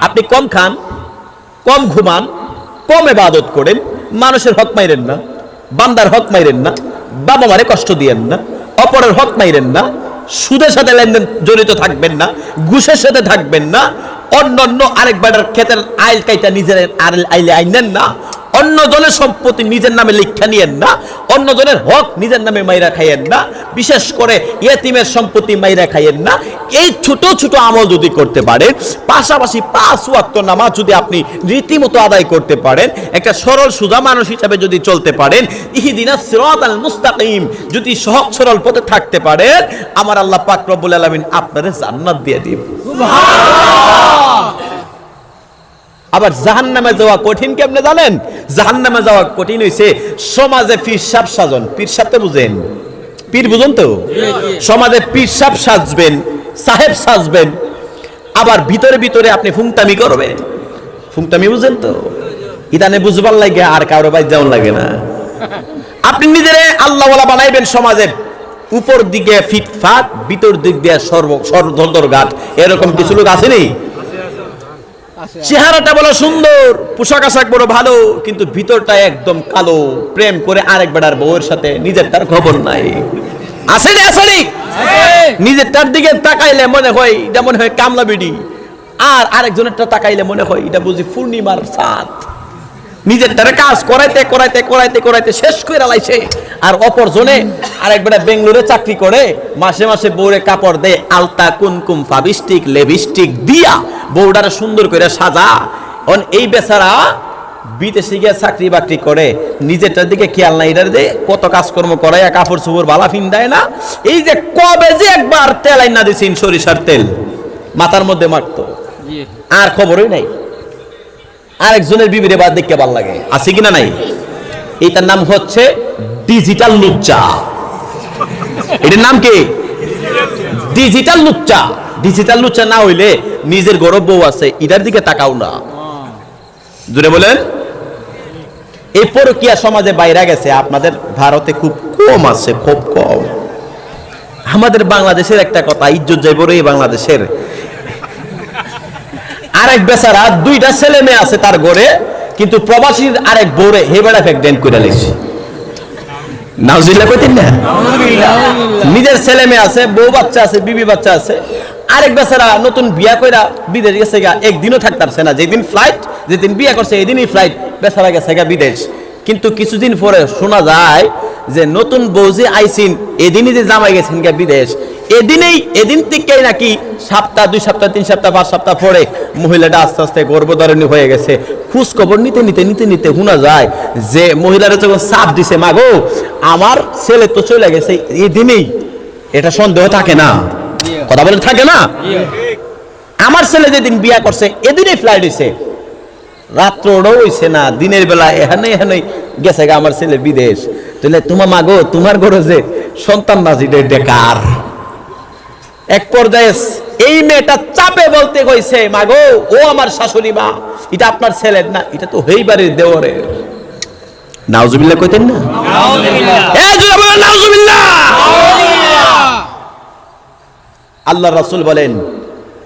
আপনি কম খান, কম ঘুমান, কম ইবাদত করেন, মানুষের হক মাইরেন না, বান্দার হক মাইরেন না, বাবা মারে কষ্ট দিয়েন না, অপরের হক মাইরেন না, সুদের সাথে লেনদেন জড়িত থাকবেন না, ঘুষের সাথে থাকবেন না, অন্য আরেকবার ক্ষেতের আইল কাইটা নিজের আইলে আইনেন না, অন্য জনের সম্পত্তি নিজের নামে লিখা নিয়েন না, অন্য জনের হক নিজের নামে মাইরা খাইয়েন না, বিশেষ করে ইয়েতিমের সম্পত্তি মাইরা খাইয়েন না। এই ছোট ছোট আমল যদি করতে পারেন, পাশাপাশি 5 ওয়াক্ত নামাজ যদি আপনি রীতিমতো আদায় করতে পারেন, একটা সরল সোজা মানুষ হিসাবে যদি চলতে পারেন, ইহদিনাস সিরাতাল মুস্তাকিম যদি সহজ সরল পথে থাকতে পারেন, আমার আল্লাহ পাক রব্বুল আলামিন আপনাদের জান্নাত দিয়ে দিবেন। সুবহানাল্লাহ। আবার জাহান্নামে যাওয়া কঠিন কেমনে জানেন? জাহান্নামে যাওয়া কঠিন হইছে সমাজে পীরসাব সাজন। পীরসাব তো বুঝেন? পীর বুঝুন তো? সমাজে পীরসাব সাজবেন, সাহেব সাজবেন, আবার ভিতরে ভিতরে আপনি ফুংতামি করবেন। ফুংতামি বুঝেন তো? ইদানে বুঝবার লাগে আর কারো বাইর যাওয়ার লাগে না। আপনি নিজেরে আল্লাহওয়ালা বানাইবেন সমাজের, উপর দিকে ফিটফাট, ভিতর দিক দিয়ে সর্বধর ঘাট, এরকম কিছু লোক আসেনি? চেহারাটা বড় সুন্দর, পোশাক আশাক বড় ভালো, কিন্তু ভিতরটা একদম কালো। প্রেম করে আরেক বেড়ার বউয়ের সাথে, নিজের তার খবর নাই। আছে না আসেনি? নিজেরটার দিকে তাকাইলে মনে হয় এটা মনে হয় কামলা বিডি, আর আরেকজনেরটা তাকাইলে মনে হয় এটা বুঝি পূর্ণিমার চাঁদ। নিজেরটারে কাজ করাইতে করাইতে করাইতে করাইতে শেষ করে লাইছে, আর অপরজনে আরেকবার বেঙ্গলোরে চাকরি করে মাসে মাসে বউরে কাপড় দেয়, আলতা কুমকুম ফাবিস্টিক লেবিস্টিক দিয়া বউডারে সুন্দর করে সাজা। এই বেচারা বিদেশে গিয়ে চাকরি বাকরি করে, নিজেরটার দিকে খেয়াল নাই, এটার যে কত কাজকর্ম করায়, কাপড় চোপড় বালা ফিন্দায় না। এই যে কবে যে একবার তেল আইনা দিছেন সরিষার তেল মাথার মধ্যে মারতো, আর খবরই নাই। আরেকজনের বিবিরে বাদ দেখতে ভালো লাগে, আছে কিনা নাই? এইটার নাম হচ্ছে ডিজিটাল লুচ্চা। এটার নাম কি? ডিজিটাল লুচ্চা। ডিজিটাল লুচ্চা না হইলে নিজের গৌরব বউ আছে এটার দিকে তাকাও না। জুড়ে বলেন। এই পরকীয়া সমাজে বাইরে গেছে, আপনাদের ভারতে খুব কম আছে, খুব কম। আমাদের বাংলাদেশের একটা কথা, ইজ্জত যাইব রে বাংলাদেশের। আরেক বেচারা দুইটা ছেলে মেয়ে আছে তার ঘরে, কিন্তু প্রবাসীর আরেক বউরে হেবেড়া প্রেগন্যান্ট করে লাইছে। নাউজুবিল্লাহ কইতেন না? নিজের ছেলে মেয়ে আছে, বউ বাচ্চা আছে, বিবি বাচ্চা আছে। আরেক বেচারা নতুন বিয়া কইরা বিদেশ গেছে গা, একদিনও থাকতারছে না। যেদিন ফ্লাইট, যেদিন বিয়া করছে এদিনই ফ্লাইট, বেচারা গেছে গা বিদেশ। কিন্তু কিছুদিন পরে শোনা যায় যে নতুন বউ যে আইসিন এদিনই যে জামাই গেছেন গা বিদেশ, এদিন থেকেই নাকি সপ্তাহ 2 সপ্তাহ 3 সপ্তাহ 5 সপ্তাহ পরে মহিলাটা আস্তে আস্তে গর্ভধারিণী হয়ে গেছে। খোঁজ খবর নিতে নিতে নিতে নিতে শোনা যায় যে মহিলারা যখন চাপ দিছে, মাগো আমার ছেলে তো চলে গেছে এদিনেই, এটা সন্দেহ থাকে না? কথা বলে থাকে না? আমার ছেলে যেদিন বিয়া করছে এদিনই ফ্লাইট হয়েছে, রাত্রও হইছে না, দিনের বেলা এখানে এখানে গেছে গা আমার ছেলে বিদেশ। তাহলে তোমার মাগো তোমার ঘরে যে সন্তান নাজি ডেকার। এক পর্যায়ে এই মেয়েটা চাপে বলতে কইছে, মাগো ও আমার শাশুড়ি মা, এটা আপনার ছেলের না, এটা তো হেই বাড়ির দেওরের। নাউজুবিল্লাহ কইতেন না? নাউজুবিল্লাহ। আল্লাহ রাসূল বলেন,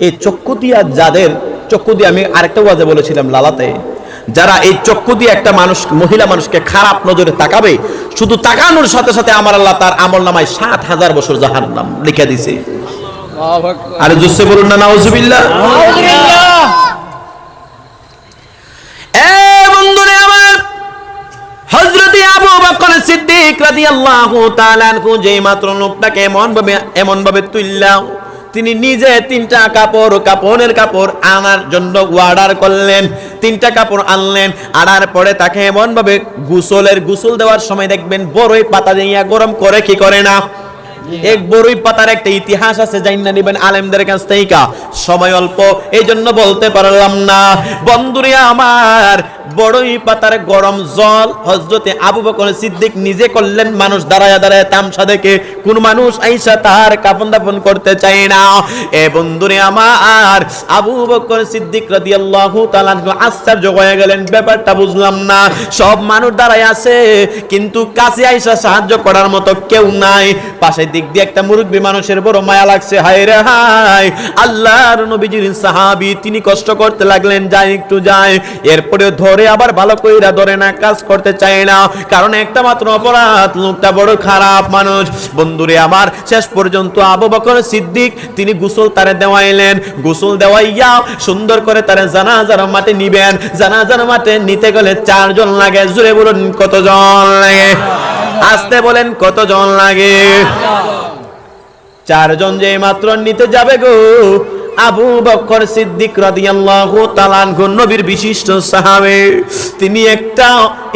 এই চক্ষু দিয়া যাদের চক্ষু দিয়ে, আমি আরেকটা ওয়াজে বলেছিলাম লালাতে, যারা এই চক্ষু দিয়ে একটা মানুষ, মহিলা মানুষকে খারাপ নজরে তাকাবে, শুধু তাকানোর সাথে সাথে আমার আল্লাহ তার আমল নামায় 7000 বছর জাহান্নাম লিখে দিছে। আরে জোরে বলুন না নাউজুবিল্লাহ। বন্ধুরে আমার, হযরত আবু বকর সিদ্দিক রাদিয়াল্লাহু তাআলা আনহু যেই মাত্র লোকটাকে এমন ভাবে তুললাম, তিনি নিজে 3টা কাপড়ের কাপড় আনার জন্য অর্ডার করলেন। 3টা কাপড় আনলেন, আনার পরে তাকে এমন ভাবে গোসল দেওয়ার সময় দেখবেন বড়ই পাতা দিয়ে গরম করে, কি করে না? এক বড়ই পাতার একটা ইতিহাস আছে, জাইনা নিবেন আলেমদের কাছ থেকে। সময় অল্প, এই জন্য বলতে পারলাম না। বন্ধুরে আমার, বড়ই পাতার গরম জল হযরতে আবু বকর সিদ্দিক নিজে করলেন। মানুষ দাঁড়ায় দাঁড়ায় তামসা দেখে, কোন মানুষ আইসা তার কাফন দাফন করতে চায় না। এ বন্ধুরে আমার, আবু বকর সিদ্দিক রাদিয়াল্লাহু তাআলা আশ্চর্য হয়ে গেলেন, ব্যাপারটা বুঝলাম না। সব মানুষ দাঁড়ায় আছে, কিন্তু কাছে আইসা সাহায্য করার মতো কেউ নাই। পাশে দিক দিয়ে একটা মুরব্বী মানুষের বড় মায়া লাগছে, হায় রে হায়, আল্লাহর নবীজির সাহাবী, তিনি কষ্ট করতে লাগলেন, যায় একটু যায়, এরপরে ধরে আবার ভালো কইরা ধরে না, কাজ করতে চায় না, কারণ একটা মাত্র অপরাধ, লোকটা বড় খারাপ মানুষ। বন্ধুরে আমার, শেষ পর্যন্ত আবু বকর সিদ্দিক তিনি গোসল তারে দেওয়াইলেন। গোসল দেওয়াইয়া সুন্দর করে তারে জানাজার মাঠে নিবেন। জানাজার মাঠে নিতে গেলে 4 জন লাগে। জোরে বলুন কতজন লাগে? আসতে বলেন কতজন লাগে? 4 জন যে মাত্র নিতে যাবে গো, আবু বকর সিদ্দিক রাদিয়াল্লাহু তাআলা আনহু নবীর বিশিষ্ট সাহাবী, তিনি একটা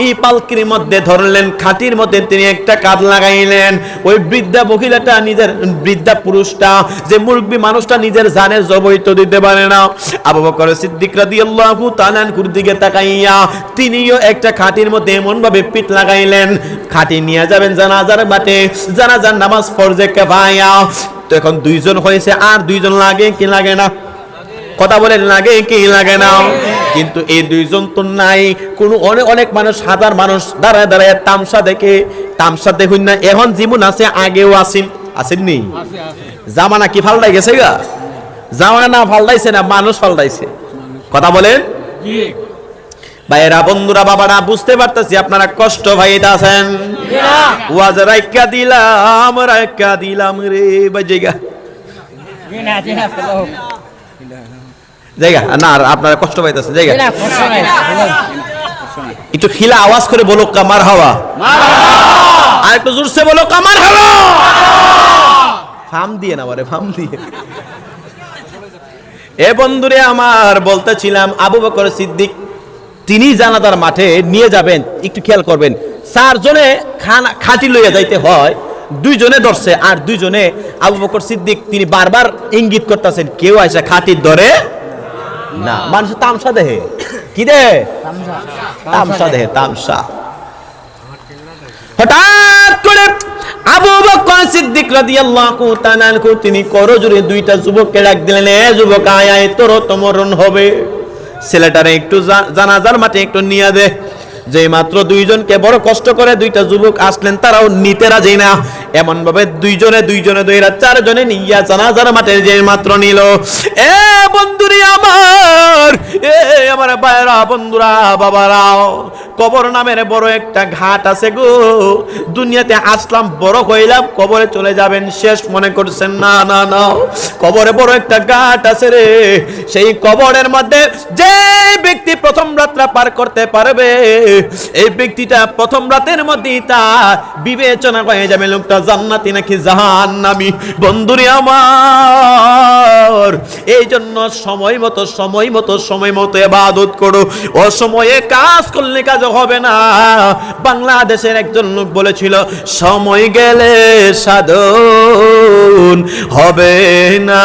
এই পালকির মধ্যে ধরলেন, খাটির মধ্যে তিনি একটা কাঁধ লাগাইলেন। ওই বৃদ্ধা মহিলাটা, নিজের বৃদ্ধা পুরুষটা, যে মুরব্বী মানুষটা নিজের জানের জবই তো দিতে পারে না, আবু বকর সিদ্দিক রাদিয়াল্লাহু তাআলা আনহুর দিকে তাকাইয়া তিনিও একটা খাটির মধ্যে এমন ভাবে পিঠ লাগাইলেন, খাটি নিয়ে যাবেন জানাজার মাঠে, জানাজার নামাজ ফরজে কিফায়া। তো এখন 2 জন হয়েছে, আর 2 জন লাগে কি লাগে না? কথা বলেন, লাগে কি লাগে না? কিন্তু এই 2 জন তো নাই। কোন অনেক মানুষ, হাজার মানুষ দাঁড়ায় দাঁড়ায় তামসা দেখুন না। এখন জীবন আছে, আগেও আসেননি? জামানা কি ফাল্টাই গেছে গা? জামানা ফাল্টাইছে না, মানুষ ফাল্টাইছে। কথা বলেন। ভাইয়েরা, বন্ধুরা, বাবারা, বুঝতে পারতেছি আপনারা কষ্ট পাইতাছেন। ওয়াজ রাইকা দিলাম রে ভাই, জায়গা জায়গা না, আর আপনারা কষ্ট পাইতেছেন জায়গা। একটু খিলা আওয়াজ করে বলো কামার হাওয়া, আর একটু জোরসে বলো কামার হাওয়া। ফাম দিয়ে না বারে, ফাম দিয়ে। এ বন্ধুরে আমার, বলতেছিলাম আবু বকর সিদ্দিক তিনি জানাজার মাঠে নিয়ে যাবেন, একটু খেয়াল করবেন, 4 জনে খাঁটি লইয়া যাইতে হয়, 2 জনে ধরছে, আর 2 জনে আবু বকর সিদ্দিক তিনি বারবার ইঙ্গিত করতেছেন কেউ আইসা খাঁটির ধরে না। মানুষ তামসা দেহে, কি দে তামসা দেহে, তামসা। হঠাৎ করে আবু বকর সিদ্দিক রাদিয়াল্লাহু তাআলা আনহু তিনি করজোরে 2টা যুবককে ডাক দিলেন, এ যুবক আয় আয়, তোর তো মরণ হবে, ছেলেটারে একটু জানাজার মাঠে একটু নিয়ে দে। যে মাত্র 2 জনকে বড় কষ্ট করে 2টা যুবক আসলেন, তারাও নিতে রাজি না, এমন ভাবে 2 জনে দইরা 4 জনে নিয়া জানাজার মাঠে যে মাত্র নিল। এ বন্ধুরি আমার, এ আমার ভাইরা, বন্ধুরা, বাবারা, কবর নামের বড় একটা ঘাট আছে গো। দুনিয়াতে আসলাম, বড় হইলাম, কবরে চলে যাবেন শেষ মনে করছেন? না না না, কবরে বড় একটা ঘাট আছে রে। সেই কবরের মধ্যে যে ব্যক্তি প্রথম রাতটা পার করতে পারবে, এই ব্যক্তিটা প্রথম রাতের মধ্যেই তার বিবেচনা হয়ে যাবে লোকটা জান্নাতি নাকি জাহান্নামী। বন্ধুরে আমার, এই জন্য সময় মতো ইবাদত করো, অসময়ে কাজ করলে কাজ হবে না। বাংলাদেশের একজন লোক বলেছিল, সময় গেলে সাধন হবে না।